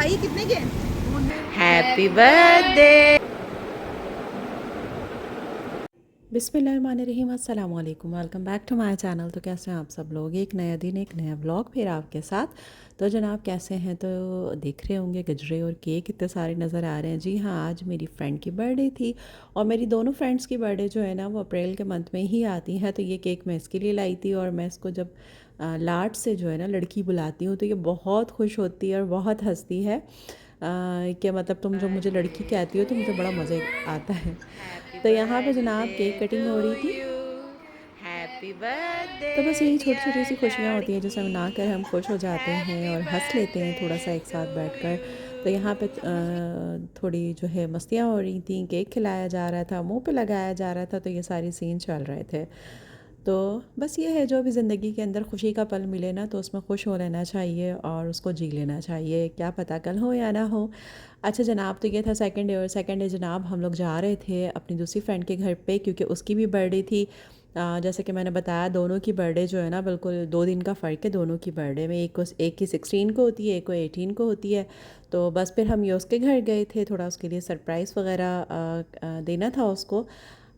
भाई कितने के? Happy birthday. बिस्मिल्लाहिर्रहमानिर्रहीम, अस्सलाम वालेकुम, welcome back to my channel. तो कैसे हैं आप सब लोग? एक नया दिन, एक नया व्लॉग फिर आपके साथ। तो जनाब कैसे हैं? तो देख रहे होंगे गजरे और केक इतने सारे नज़र आ रहे हैं। जी हाँ, आज मेरी फ्रेंड की बर्थडे थी और मेरी दोनों फ्रेंड्स की बर्थडे जो है ना वो अप्रैल के मंथ में ही आती हैं। तो ये केक मैं इसके लिए लाई थी और मैं इसको जब लाड से जो है ना लड़की बुलाती हूँ तो ये बहुत खुश होती है और बहुत हंसती है कि मतलब तुम जो मुझे लड़की कहती हो तो मुझे बड़ा मज़े आता है। हैप्पी तो यहाँ पे जनाब केक बर्थडे टू कटिंग हो रही थी। यू, हैप्पी बर्थडे तो बस यही छोटी छोटी डियर सी खुशियाँ होती हैं जिसे मना कर लड़की, हम खुश हो जाते हैं हैप्पी और हंस लेते हैं थोड़ा सा बर्थडे एक टू साथ बैठकर। तो यहाँ पे यू। थोड़ी जो है मस्तियाँ हो रही थी, केक खिलाया जा रहा था, मुंह पे लगाया जा रहा था, तो ये सारी सीन चल रहे थे। तो बस ये है, जो भी ज़िंदगी के अंदर खुशी का पल मिले ना तो उसमें खुश हो लेना चाहिए और उसको जी लेना चाहिए, क्या पता कल हो या ना हो। अच्छा जनाब, तो ये था सेकंड डे जनाब हम लोग जा रहे थे अपनी दूसरी फ्रेंड के घर पे क्योंकि उसकी भी बर्थडे थी। जैसे कि मैंने बताया दोनों की बर्थडे जो है ना बिल्कुल 2 दिन का फ़र्क है दोनों की बर्थडे में। एक की 16 को होती है, एक को 18 को होती है। तो बस फिर हम ये उसके घर गए थे, थोड़ा उसके लिए सरप्राइज़ वगैरह देना था उसको।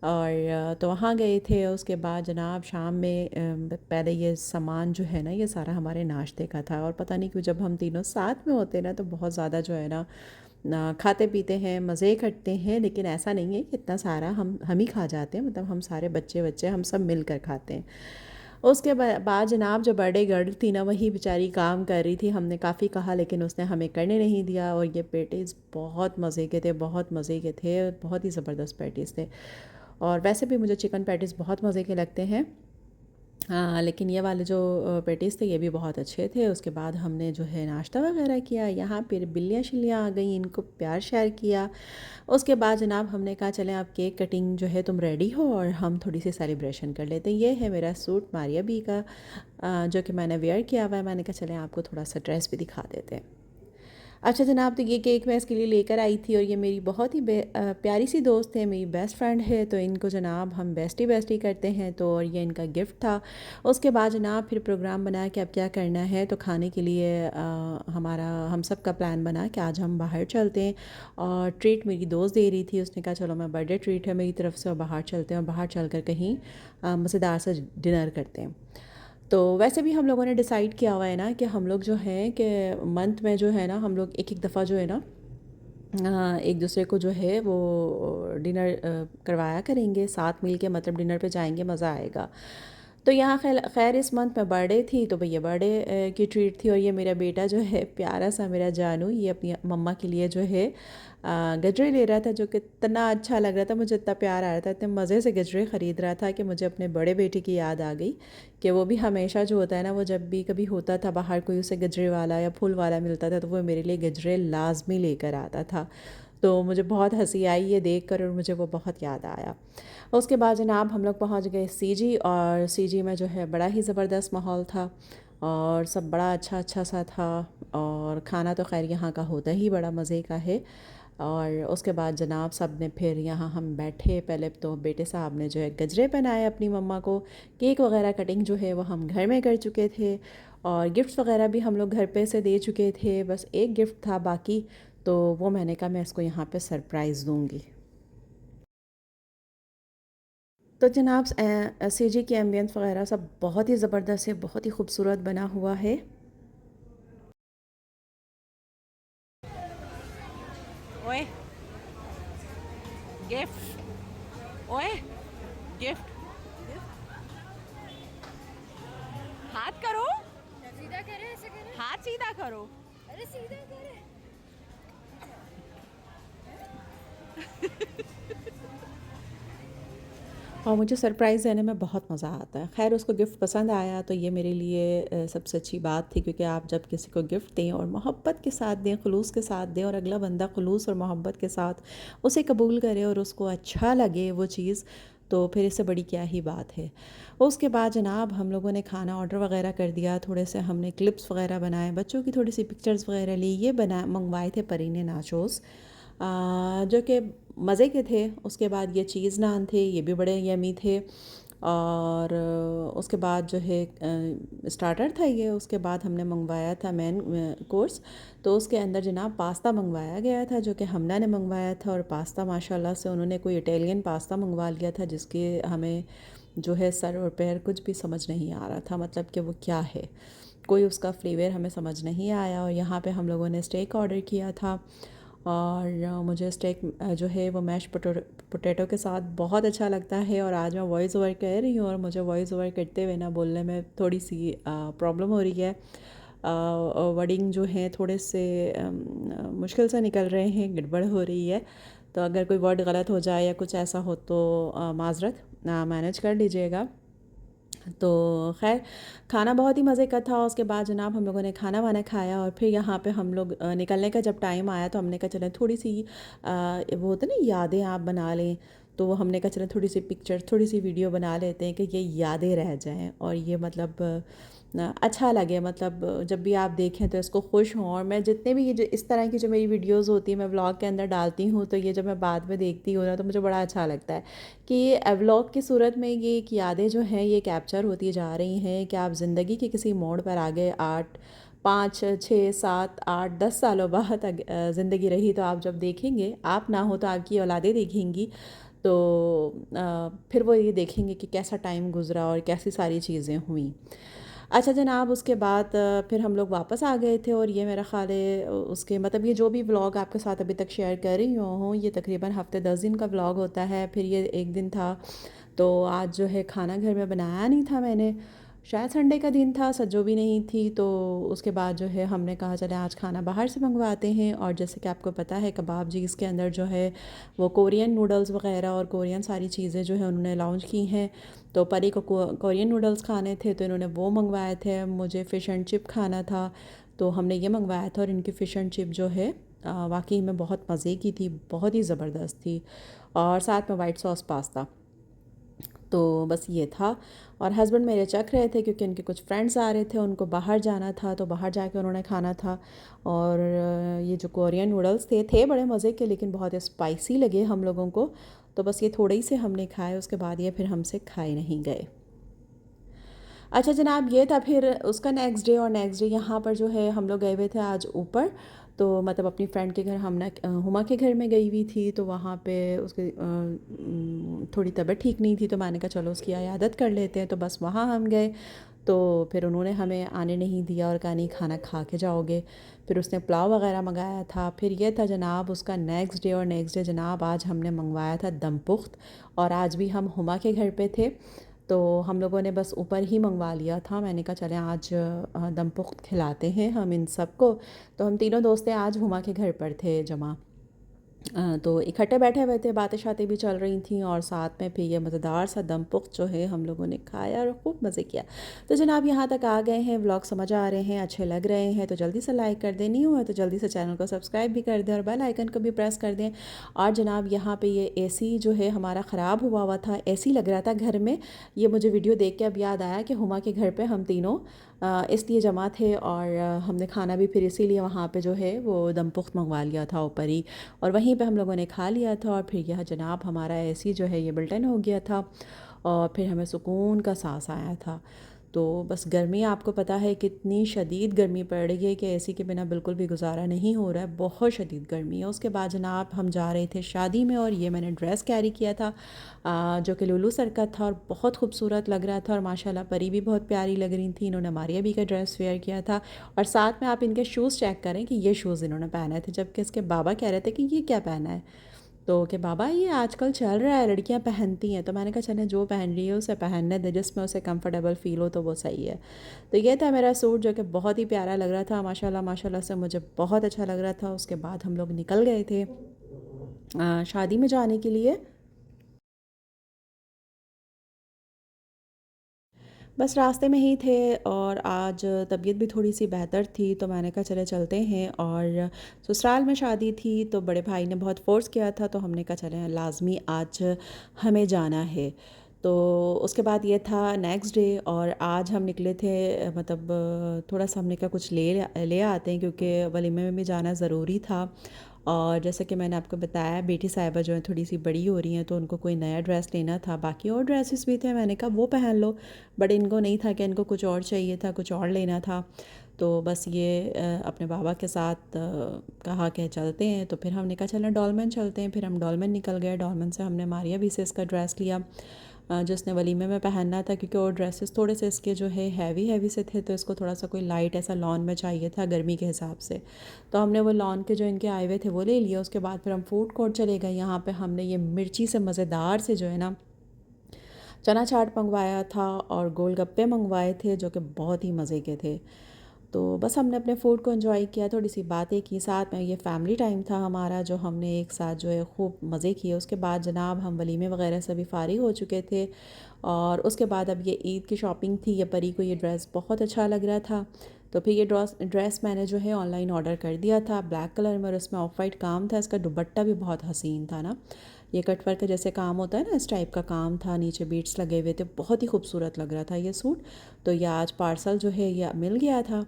और तो वहाँ गए थे। उसके बाद जनाब शाम में पहले ये सामान जो है ना ये सारा हमारे नाश्ते का था और पता नहीं क्यों जब हम तीनों साथ में होते हैं ना तो बहुत ज़्यादा जो है ना खाते पीते हैं, मज़े करते हैं। लेकिन ऐसा नहीं है कि इतना सारा हम ही खा जाते हैं, मतलब हम सारे बच्चे बच्चे हम सब मिल कर खाते हैं। उसके बाद जनाब जो बर्थडे गर्ल थी ना वही बेचारी काम कर रही थी। हमने काफ़ी कहा लेकिन उसने हमें करने नहीं दिया। और ये पेटीज़ बहुत मज़े के थे, बहुत मज़े के थे, बहुत ही ज़बरदस्त पेटीज़ थे। और वैसे भी मुझे चिकन पैटीज़ बहुत मज़े के लगते हैं। हाँ, लेकिन ये वाले जो पेटीज़ थे ये भी बहुत अच्छे थे। उसके बाद हमने जो है नाश्ता वगैरह किया। यहाँ फिर बिल्लियाँ शिल्लियाँ आ गई, इनको प्यार शेयर किया। उसके बाद जनाब हमने कहा चलें आप केक कटिंग जो है तुम रेडी हो और हम थोड़ी सी सेलिब्रेशन कर लेते हैं। ये है मेरा सूट मारिया बी का, जो कि मैंने वेयर किया हुआ है। मैंने कहा चलें आपको थोड़ा सा ड्रेस भी दिखा देते हैं। अच्छा जनाब, तो ये केक मैं इसके लिए लेकर आई थी और ये मेरी बहुत ही प्यारी सी दोस्त है, मेरी बेस्ट फ्रेंड है। तो इनको जनाब हम बेस्टी बेस्टी करते हैं। तो और ये इनका गिफ्ट था। उसके बाद जनाब फिर प्रोग्राम बना कि अब क्या करना है। तो खाने के लिए हमारा हम सब का प्लान बना कि आज हम बाहर चलते हैं। और ट्रीट मेरी दोस्त दे रही थी, उसने कहा चलो मैं बर्थडे ट्रीट है मेरी तरफ से और बाहर चलते हैं और बाहर चल कर कहीं मज़ेदार सा डिनर करते हैं। तो वैसे भी हम लोगों ने डिसाइड किया हुआ है ना कि हम लोग जो हैं कि मंथ में जो है ना हम लोग एक एक दफ़ा जो है ना एक दूसरे को जो है वो डिनर करवाया करेंगे साथ मिल के, मतलब डिनर पे जाएंगे, मज़ा आएगा। तो यहाँ खैर इस मंथ में बर्थडे थी तो भैया बर्थडे की ट्रीट थी। और ये मेरा बेटा जो है प्यारा सा मेरा जानू, ये अपनी मम्मा के लिए जो है गजरे ले रहा था, जो कि इतना अच्छा लग रहा था, मुझे इतना प्यार आ रहा था, इतने मज़े से गजरे ख़रीद रहा था कि मुझे अपने बड़े बेटे की याद आ गई कि वो भी हमेशा जो होता है ना वो जब भी कभी होता था बाहर कोई उसे गजरे वाला या फूल वाला मिलता था तो वो मेरे लिए गजरे लाजमी लेकर आता था। तो मुझे बहुत हंसी आई ये देख कर और मुझे वो बहुत याद आया। उसके बाद जनाब हम लोग पहुँच गए सीजी। और सीजी में जो है बड़ा ही ज़बरदस्त माहौल था और सब बड़ा अच्छा अच्छा सा था। और खाना तो खैर यहाँ का होता ही बड़ा मज़े का है। और उसके बाद जनाब सब ने फिर यहाँ हम बैठे। पहले तो बेटे साहब ने जो है गजरे पहनाए अपनी मम्मा को। केक वगैरह कटिंग जो है वो हम घर में कर चुके थे और गिफ्ट्स वगैरह भी हम लोग घर पे से दे चुके थे। बस एक गिफ्ट था बाकी, तो वो मैंने कहा मैं इसको यहाँ पे सरप्राइज़ दूँगी। तो जनाब सीजी की एम्बियंस वगैरह सब बहुत ही ज़बरदस्त है, बहुत ही खूबसूरत बना हुआ है। ओए गिफ्ट, ओए गिफ्ट, हाथ करो, सीधा करे, ऐसे करे। हाथ सीधा करो। अरे सीधा करे। और मुझे सरप्राइज़ देने में बहुत मज़ा आता है। ख़ैर उसको गिफ्ट पसंद आया तो ये मेरे लिए सबसे अच्छी बात थी, क्योंकि आप जब किसी को गिफ्ट दें और मोहब्बत के साथ दें, खुलूस के साथ दें और अगला बंदा खुलूस और मोहब्बत के साथ उसे कबूल करे और उसको अच्छा लगे वो चीज़, तो फिर इससे बड़ी क्या ही बात है। उसके बाद जनाब हम लोगों ने खाना ऑर्डर वगैरह कर दिया, थोड़े से हमने क्लिप्स वगैरह बनाए, बच्चों की थोड़ी सी पिक्चर्स वगैरह ली। ये मंगवाए थे परीने नाचोस, जो कि मज़े के थे। उसके बाद ये चीज़ नान थे, ये भी बड़े यमी थे। और उसके बाद जो है स्टार्टर था ये। उसके बाद हमने मंगवाया था मेन कोर्स। तो उसके अंदर जनाब पास्ता मंगवाया गया था, जो कि हमना ने मंगवाया था। और पास्ता माशाल्लाह से उन्होंने कोई इटालियन पास्ता मंगवा लिया था, जिसके हमें जो है सर और पैर कुछ भी समझ नहीं आ रहा था, मतलब कि वो क्या है, कोई उसका फ्लेवर हमें समझ नहीं आया। और यहाँ पे हम लोगों ने स्टेक ऑर्डर किया था, और मुझे स्टेक जो है वो मैश पोटैटो के साथ बहुत अच्छा लगता है। और आज मैं वॉइस ओवर कर रही हूँ, और मुझे वॉइस ओवर करते हुए ना बोलने में थोड़ी सी प्रॉब्लम हो रही है। वर्डिंग जो है थोड़े से मुश्किल से निकल रहे हैं, गड़बड़ हो रही है। तो अगर कोई वर्ड गलत हो जाए या कुछ ऐसा हो तो माज़रत मैनेज कर लीजिएगा। तो खैर खाना बहुत ही मज़े का था। उसके बाद जनाब हम लोगों ने खाना वाना खाया, और फिर यहाँ पे हम लोग निकलने का जब टाइम आया तो हमने कहा चलें थोड़ी सी वो होता ना यादें आप बना लें। तो वो हमने कहा चलें थोड़ी सी पिक्चर, थोड़ी सी वीडियो बना लेते हैं कि ये यादें रह जाएं, और ये मतलब अच्छा लगे, मतलब जब भी आप देखें तो इसको खुश हों। और मैं जितने भी ये जो इस तरह की जो मेरी वीडियोस होती हैं मैं व्लॉग के अंदर डालती हूँ, तो ये जब मैं बाद में देखती हूँ ना तो मुझे बड़ा अच्छा लगता है कि ये व्लॉग की सूरत में ये एक यादें जो हैं ये कैप्चर होती जा रही हैं, कि आप ज़िंदगी के किसी मोड़ पर आ गए, 5, 6, 7, 8, 10 सालों बाद ज़िंदगी रही तो आप जब देखेंगे, आप ना हो तो आपकी औलादें देखेंगी, तो फिर वो ये देखेंगे कि कैसा टाइम गुज़रा और कैसी सारी चीज़ें हुई। अच्छा जनाब, उसके बाद फिर हम लोग वापस आ गए थे, और ये मेरा ख़्याल है उसके मतलब ये जो भी व्लॉग आपके साथ अभी तक शेयर कर रही हूँ ये तकरीबन हफ़्ते 10 दिन का व्लॉग होता है। फिर ये एक दिन था, तो आज जो है खाना घर में बनाया नहीं था मैंने, शायद संडे का दिन था, सज्जो भी नहीं थी। तो उसके बाद जो है हमने कहा चले आज खाना बाहर से मंगवाते हैं। और जैसे कि आपको पता है कबाब जी इसके अंदर जो है वो कोरियन नूडल्स वग़ैरह और कोरियन सारी चीज़ें जो है उन्होंने लॉन्च की हैं। तो परी को कोरियन नूडल्स खाने थे तो इन्होंने वो मंगवाए थे, मुझे फ़िश एंड चिप खाना था तो हमने ये मंगवाया था। और इनकी फ़िश एंड चिप जो है वाकई में बहुत मज़े की थी, बहुत ही ज़बरदस्त थी। और साथ में वाइट सॉस पास्ता। तो बस ये था। और हस्बैंड मेरे चख रहे थे क्योंकि उनके कुछ फ्रेंड्स आ रहे थे, उनको बाहर जाना था तो बाहर जाके उन्होंने खाना था। और ये जो कोरियन नूडल्स थे बड़े मज़े के, लेकिन बहुत स्पाइसी लगे हम लोगों को। तो बस ये थोड़े ही से हमने खाए, उसके बाद ये फिर हमसे खाए नहीं गए। अच्छा जनाब, ये था फिर उसका नेक्स्ट डे। और नेक्स्ट डे यहाँ पर जो है हम लोग गए हुए थे आज ऊपर, तो मतलब अपनी फ्रेंड के घर, हमने हुमा के घर में गई हुई थी। तो वहाँ पे उसकी थोड़ी तबीयत ठीक नहीं थी, तो मैंने कहा चलो उसकी इयादत कर लेते हैं। तो बस वहाँ हम गए, तो फिर उन्होंने हमें आने नहीं दिया और कहा नहीं खाना खा के जाओगे। फिर उसने पुलाव वगैरह मंगाया था। फिर ये था जनाब उसका नेक्स्ट डे। और नेक्स्ट डे जनाब आज हमने मंगवाया था दम पुख्त। और आज भी हम हुमा के घर पे थे, तो हम लोगों ने बस ऊपर ही मंगवा लिया था। मैंने कहा चलें आज दम पुख्त खिलाते हैं हम इन सबको। तो हम तीनों दोस्तें आज हुमा के घर पर थे जमा। तो इकट्ठे बैठे हुए थे, बातें शातें भी चल रही थी, और साथ में फिर ये मज़ेदार सा दम पुख्त जो है हम लोगों ने खाया और खूब मज़े किया। तो जनाब यहाँ तक आ गए हैं, व्लॉग समझ आ रहे हैं, अच्छे लग रहे हैं तो जल्दी से लाइक कर दें, नहीं हुआ तो जल्दी से चैनल को सब्सक्राइब भी कर दें और बेल आइकन को भी प्रेस कर दें। और जनाब यहाँ पे ये एसी जो है हमारा ख़राब हुआ हुआ था, एसी लग रहा था घर में। ये मुझे वीडियो देख के अब याद आया कि हुमा के घर पे हम तीनों इसलिए जमा थे, और हमने खाना भी फिर इसीलिए वहाँ पे जो है वो दम पुख्त मंगवा लिया था ऊपर ही, और वहीं पे हम लोगों ने खा लिया था। और फिर यह जनाब हमारा एसी जो है ये बिल्टन हो गया था, और फिर हमें सुकून का सांस आया था। तो बस गर्मी आपको पता है कितनी शदीद गर्मी पड़ रही है कि एसी के बिना बिल्कुल भी गुजारा नहीं हो रहा है, बहुत शदीद गर्मी है। उसके बाद जनाब हम जा रहे थे शादी में, और ये मैंने ड्रेस कैरी किया था जो कि लुलू सर का था, और बहुत खूबसूरत लग रहा था। और माशाल्लाह परी भी बहुत प्यारी लग रही थी, इन्होंने मारिया भी का ड्रेस वेयर किया था। और साथ में आप इनके शूज़ चेक करें कि ये शूज़ इन्होंने पहने थे, जबकि इसके बाबा कह रहे थे कि ये क्या पहना है। तो कि बाबा ये आजकल चल रहा है, लड़कियां पहनती हैं। तो मैंने कहा चलें जो पहन रही है उसे पहनने दे, जिसमें उसे कंफर्टेबल फ़ील हो तो वो सही है। तो ये था मेरा सूट जो कि बहुत ही प्यारा लग रहा था, माशाल्लाह माशाल्लाह से मुझे बहुत अच्छा लग रहा था। उसके बाद हम लोग निकल गए थे शादी में जाने के लिए। बस रास्ते में ही थे, और आज तबीयत भी थोड़ी सी बेहतर थी, तो मैंने कहा चले चलते हैं। और ससुराल में शादी थी तो बड़े भाई ने बहुत फ़ोर्स किया था, तो हमने कहा चलें लाजमी आज हमें जाना है। तो उसके बाद ये था नेक्स्ट डे, और आज हम निकले थे मतलब थोड़ा सा हमने कहा कुछ ले ले आते हैं क्योंकि वलीमे में भी जाना ज़रूरी था। और जैसे कि मैंने आपको बताया बेटी साहिबा जो है थोड़ी सी बड़ी हो रही हैं तो उनको कोई नया ड्रेस लेना था, बाकी और ड्रेसेस भी थे, मैंने कहा वो पहन लो, बट इनको नहीं था कि इनको कुछ और चाहिए था, कुछ और लेना था। तो बस ये अपने बाबा के साथ कहा कि चलते हैं, तो फिर हमने कहा चलें डॉलमेन चलते हैं। फिर हम डॉलमेन निकल गए। डॉलमेन से हमने मारिया भी से इसका ड्रेस लिया जो इसने वलीमे में पहनना था, क्योंकि और ड्रेसेस थोड़े से इसके जो है हैवी से थे, तो इसको थोड़ा सा कोई लाइट ऐसा लॉन में चाहिए था गर्मी के हिसाब से। तो हमने वो लॉन के जो इनके आए हुए थे वो ले लिए। उसके बाद फिर हम फूड कोर्ट चले गए। यहाँ पे हमने ये मिर्ची से मज़ेदार से जो है ना चना चाट मंगवाया था और गोलगप्पे मंगवाए थे जो कि बहुत ही मज़े के थे। तो बस हमने अपने फूड को एंजॉय किया, थोड़ी सी बातें की, साथ में ये फैमिली टाइम था हमारा जो हमने एक साथ जो है खूब मज़े किए। उसके बाद जनाब हम वलीमे वगैरह से भी फ़ारिग हो चुके थे और उसके बाद अब ये ईद की शॉपिंग थी। ये परी को ये ड्रेस बहुत अच्छा लग रहा था, तो फिर ये ड्रेस मैंने जो है ऑनलाइन ऑर्डर कर दिया था ब्लैक कलर में और उसमें ऑफ वाइट काम था। इसका दुपट्टा भी बहुत हसीन था ना, ये कट वर्क का जैसे काम होता है ना, इस टाइप का काम था, नीचे बीट्स लगे हुए थे, बहुत ही खूबसूरत लग रहा था ये सूट। तो ये आज पार्सल जो है ये मिल गया था,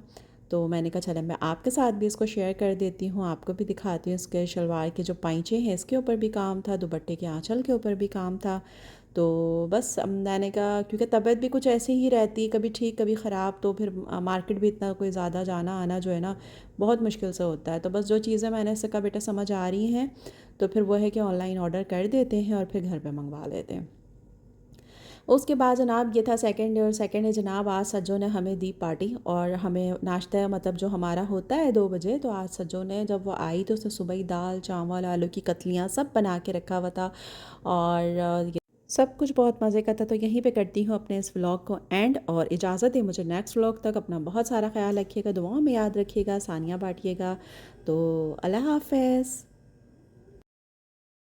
तो मैंने कहा चले मैं आपके साथ भी इसको शेयर कर देती हूँ, आपको भी दिखाती हूँ। इसके शलवार के जो पाइचे हैं इसके ऊपर भी काम था, दुपट्टे के आंचल के ऊपर भी काम था। तो बस मैंने कहा क्योंकि तबीयत भी कुछ ऐसी ही रहती, कभी ठीक कभी ख़राब, तो फिर मार्केट भी इतना कोई ज़्यादा जाना आना जो है ना बहुत मुश्किल से होता है। तो बस जो चीज़ें मैंने इससे कहा बेटा समझ आ रही हैं, तो फिर वो है कि ऑनलाइन ऑर्डर कर देते हैं और फिर घर पे मंगवा लेते हैं। उसके बाद जनाब ये था सेकंड डे, और सेकंड डे जनाब आज सज्जों ने हमें दी पार्टी और हमें नाश्ता मतलब जो हमारा होता है 2 बजे, तो आज सज्जों ने जब वो आई तो उसने सुबह ही दाल चावल आलू की कतलियाँ सब बना के रखा हुआ था और ये सब कुछ बहुत मज़े का था। तो यहीं पे करती हूँ अपने इस व्लॉग को एंड, और इजाज़त है मुझे नेक्स्ट व्लॉग तक। अपना बहुत सारा ख्याल रखिएगा, दुआओं में याद रखिएगा, सानिया बांटिएगा। तो अल्लाह हाफ़िज़।